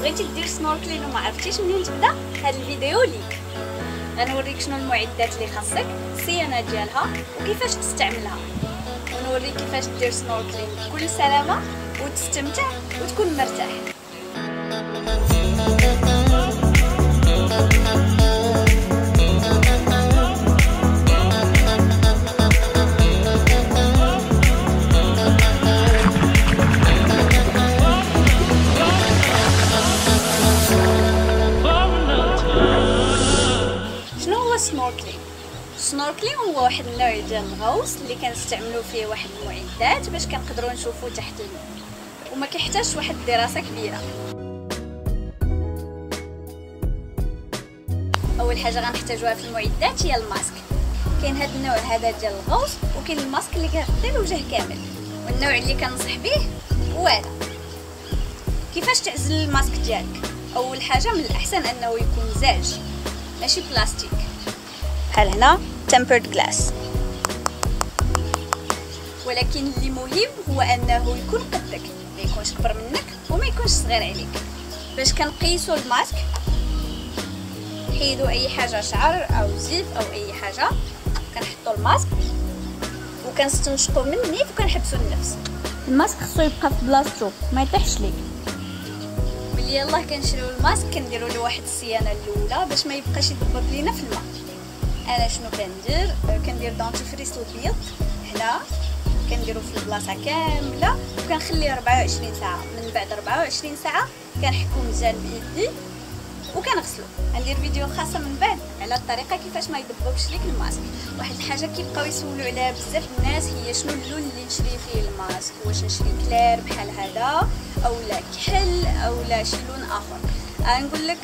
بغيتي دير سنوركلين وما عرفتيش منين تبدا، هذا الفيديو ليك. غنوريك شنو المعدات اللي خاصك، الصيانه ديالها وكيفاش تستعملها، ونوريك كيفاش دير سنوركلين بكل سلامه وتستمتع وتكون مرتاح. السنوركلين هو واحد النوع ديال الغوص اللي كنستعملوا فيه واحد المعدات باش كنقدروا نشوفوا تحت الماء، وما كيحتاجش واحد الدراسه كبيره. اول حاجه غنحتاجوها في المعدات هي الماسك. كاين هذا النوع هذا ديال الغوص، وكاين الماسك اللي كيغطي الوجه كامل، والنوع اللي كنصح به هو هذا. كيفاش تعزل الماسك ديالك؟ اول حاجه من الاحسن انه يكون زاج ماشي بلاستيك، بحال هنا tempered glass. ولكن اللي مهم هو انه يكون قدك، ما يكونش كبر منك وما يكونش صغير عليك. باش كنقيسوا الماسك، نحيدوا اي حاجه شعر او زيف او اي حاجه، كنحطوا الماسك وكنستنشقوا من النيف وكنحبسوا النفس. الماسك خصو يبقى في بلاصتو ما يطيحش ليك. ملي يلاه كنشريو الماسك كنديروا له واحد الصيانه الاولى باش ما يبقاش يضبب لينا في الماء. انا شنو كندير دونتيفريس البيض هنا، كنديرو في البلاصه كامله وكنخليه 24 ساعه. من بعد 24 ساعه كنحكو مزيان بيدي وكنغسلو. غندير فيديو خاصه من بعد على الطريقه كيفاش ما يضببش ليك الماسك. واحد الحاجه كيبقاو يسولوا عليها بزاف الناس هي شنو اللون اللي نشري فيه الماسك، واش نشري كلير بحال هذا او لا كحل او لا شي لون اخر. نقول لك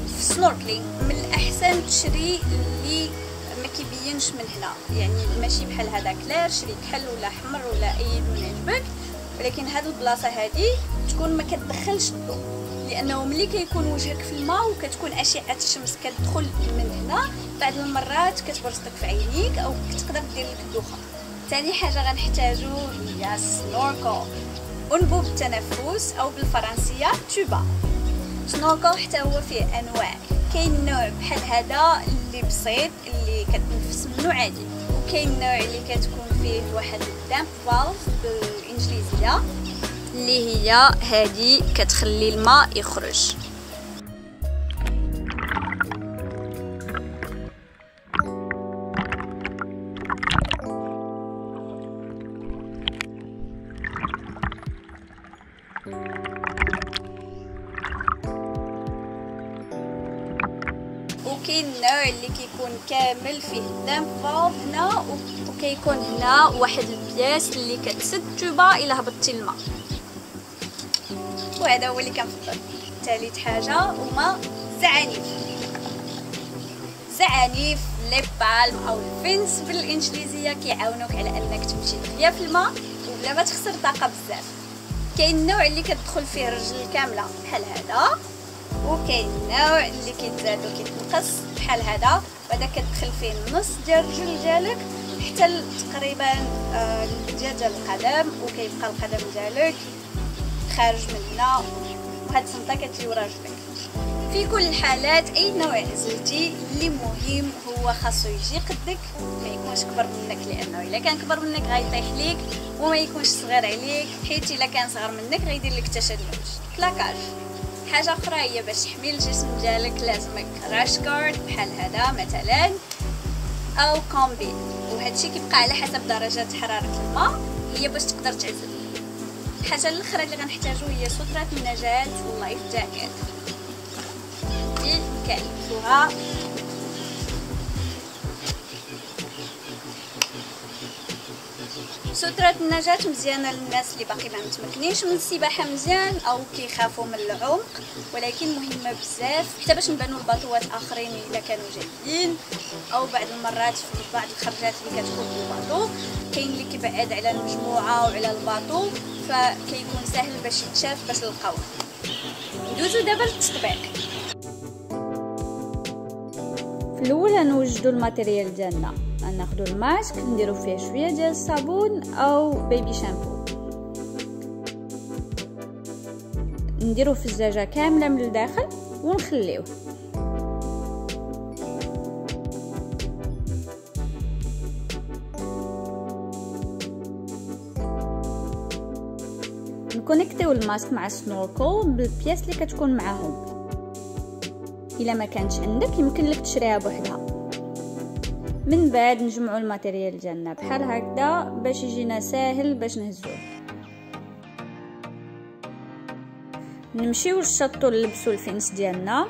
في السنوركلينغ من الاحسن تشري اللي ما كيبينش من هنا، يعني ماشي بحال هذا كلير، شري كحل ولا احمر ولا اي لون يعجبك. ولكن هذه البلاصه هذه تكون ما كتدخلش الضوء، لانه ملي كيكون وجهك في الماء وكتكون اشعه الشمس كتدخل من هنا بعض المرات كتبرصدك في عينيك او تقدر دير لك الدوخه. ثاني حاجه غنحتاجو هي السنوركل، انبوب التنفس او بالفرنسيه توبا. سنوركل حتى هو فيه انواع، كاين نوع بحال هذا اللي بسيط اللي كتنفس منه عادي، وكاين النوع اللي كتكون فيه واحد الدامب فالف بالانجليزيه اللي هي هذه كتخلي الماء يخرج. وكاين النوع اللي كيكون كامل فيه الدامب فالف هنا، وكيكون هنا واحد البياس اللي كتسد التوبه الا هبطتي الماء، وهذا هو اللي كنفضل. ثالث حاجه هما زعانيف لي بالم او الفينس بالانجليزيه، كيعاونوك على انك تمشي بيا في الماء وبلا ما تخسر طاقه بزاف. كاين النوع اللي كتدخل فيه الرجل كامله بحال هذا، وكاين النوع اللي كيتزاد وكيتنقص بحال هذا، وهذا كتدخل فيه النص ديال الرجل ديالك حتى تقريبا البدايه ديال القدم، وكيبقى القدم ديالك خارج من هنا، وهاد الصنطه كتجي ورا رجلك. في كل الحالات اي نوع عزلتي اللي مهم هو خاصو يجي قدك، ما يكونش كبر منك، لانه الا كان كبر منك غيطيح ليك، وما يكونش صغير عليك، حيت الا كان صغر منك غيدير لك تشنج كلاكاج. حاجه اخرى هي باش تحمي الجسم ديالك لازمك راش غارد بحال هذا مثلا او كومبي، وهادشي كيبقى على حسب درجه حراره الماء هي باش تقدر تعزل. الحاجه الاخرى اللي غنحتاجو هي سترة النجاة اللايف جاكيت اللي كنلبسوها. سترة النجاة مزيانه للناس اللي باقي ما متمكنينش من السباحه مزيان او كيخافوا من العمق، ولكن مهمه بزاف حتى باش نبانوا لباطوات اخرين الا كانوا جايين، او بعض المرات في بعض الخرجات اللي كتكون في الباطو كاين اللي كيبعد على المجموعه وعلى الباطو، فكيكون سهل باش يتشاف باش نلقاوه. ندوزو دابا للتطبيق. في الاول غنوجدوا الماتيريال ديالنا، غناخذوا الماسك نديرو فيه شويه ديال الصابون او بيبي شامبو، نديروه في الزجاجه كامله من الداخل ونخليوه. نكونيكتيو الماسك مع السنوركل بالبياس اللي كتكون معاهم. الا ما كانش عندك يمكن لك تشريها بوحدها. من بعد نجمعوا الماتيريال ديالنا بحال هكذا باش يجينا ساهل باش نهزوه. نمشيو نشطو نلبسو الفينس ديالنا.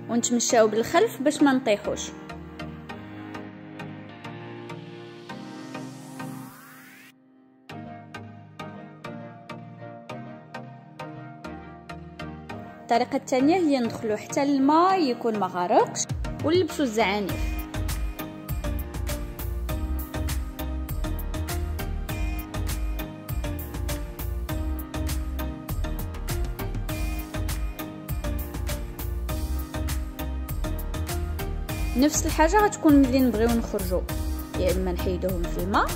ونتمشاو بالخلف باش ما نطيحوش. الطريقه الثانيه هي ندخلو حتى الماء يكون ما غارقش ونلبسو الزعانف. نفس الحاجه غتكون ملي نبغيو نخرجوا، يا اما نحيدوهم في الماء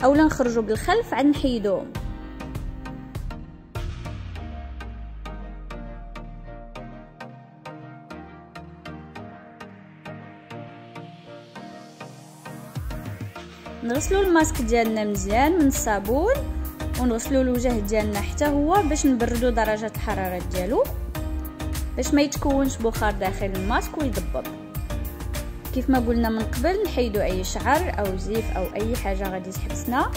اولا نخرجوا بالخلف عاد نحيدوهم. نغسلوا الماسك ديالنا مزيان من الصابون ونغسلوا الوجه ديالنا حتى هو باش نبردوا درجه الحراره ديالو باش ما يتكونش بخار داخل الماسك ويضبب. كيف ما قلنا من قبل نحيدوا اي شعر او زيف او اي حاجه غادي تحبسنا.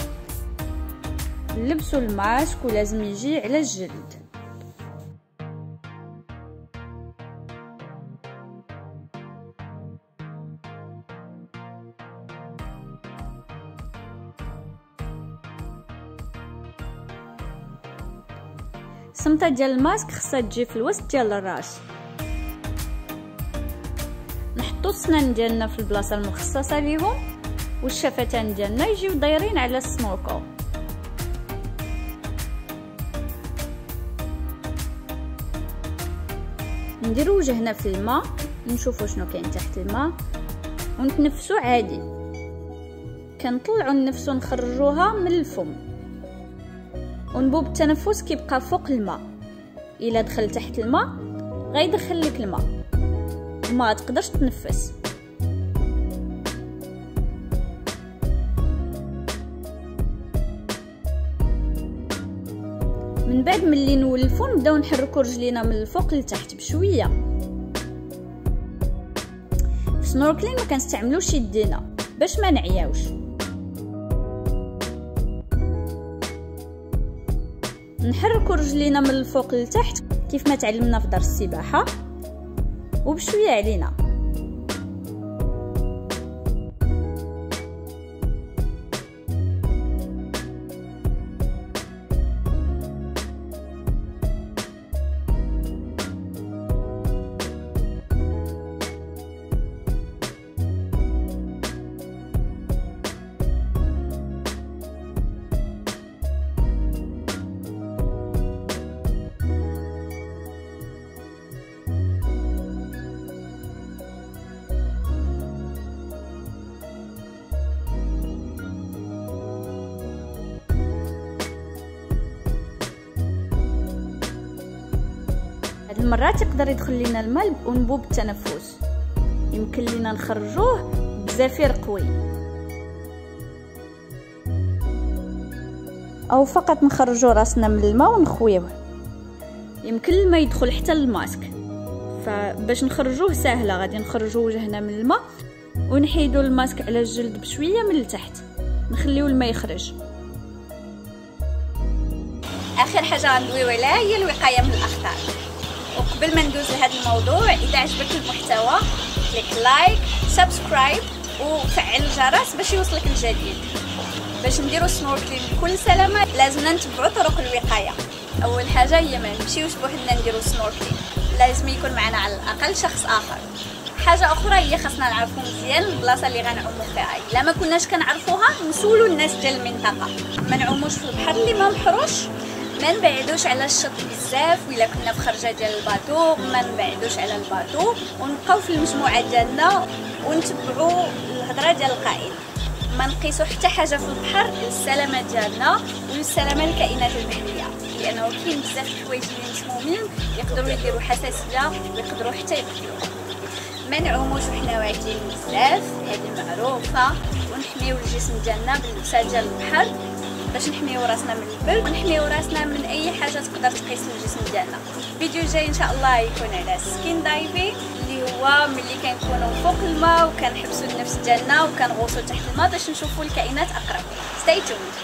نلبسوا الماسك ولازم يجي على الجلد. السمطه ديال الماسك خصها تجي في الوسط ديال الراس. نحطو السنان ديالنا في البلاصه المخصصه ليهم والشفتان ديالنا يجيو دايرين على السنوركل. نديرو وجهنا في الماء نشوفو شنو كاين تحت الماء ونتنفسو عادي. كنطلعو النفس ونخرجوها من الفم، ونبوب التنفس كيبقى فوق الماء. الا دخل تحت الماء غيدخل لك الماء وما تقدرش تنفس. من بعد ملي نولفو نبداو نحركو رجلينا من الفوق لتحت بشويه. في سنوركلين ما كنستعملوش يدينا باش ما نعياوش. نحركو رجلينا من الفوق لتحت كيف ما تعلمنا في درس السباحه وبشويه علينا. هاد المرات يقدر يدخل لينا الماء ونبوب التنفس، يمكن لينا نخرجوه بزفير قوي او فقط نخرجوا راسنا من الماء ونخويوه. يمكن الماء يدخل حتى للماسك، فباش نخرجوه سهله. غادي نخرجوا وجهنا من الماء ونحيدوا الماسك على الجلد بشويه من التحت، نخليو الماء يخرج. اخر حاجه غندويو عليها هي الوقايه من الاخطار. وقبل ما ندوز لهذا الموضوع، اذا عجبك المحتوى كليك لايك، سبسكرايب وفعل الجرس باش يوصلك الجديد. باش نديرو سنوركلين بكل سلامه لازمنا نتبعوا طرق الوقايه. اول حاجه هي ما نمشيوش بوحدنا نديرو سنوركلينغ، لازم يكون معنا على الاقل شخص اخر. حاجه اخرى هي خاصنا نعرفو مزيان البلاصه اللي غنعومو فيها، الا ما كناش كنعرفوها نسولو الناس ديال المنطقه. ما نعوموش في البحر اللي ما محروش، ما نبعدوش على الشط بزاف، وإلا كنا في خرجه ديال الباطو ما نبعدوش على الباطو، ونبقاو في المجموعه ديالنا ونتبعوا الهضره ديال القائد. ما نقيسوا حتى حاجه في البحر للسلامه ديالنا وللسلامه الكائنات البحريه، لانه كاين بزاف د الحوايج اللي مسمومين يقدروا يديروا حساسيه ويقدروا حتى يقتلونا. ما نعوموش وحنا واعدين بزاف، هذه معروفه، ونحميو الجسم ديالنا باللبسه ديال البحر باش نحميو راسنا من البرد ونحميو راسنا من اي حاجه تقدر تقيس الجسم ديالنا. الفيديو الجاي ان شاء الله يكون على سكين دايفينغ، اللي هو ملي كنكونوا فوق الماء وكنحبسوا النفس ديالنا وكنغوصوا تحت الماء باش نشوفوا الكائنات اقرب. Stay tuned.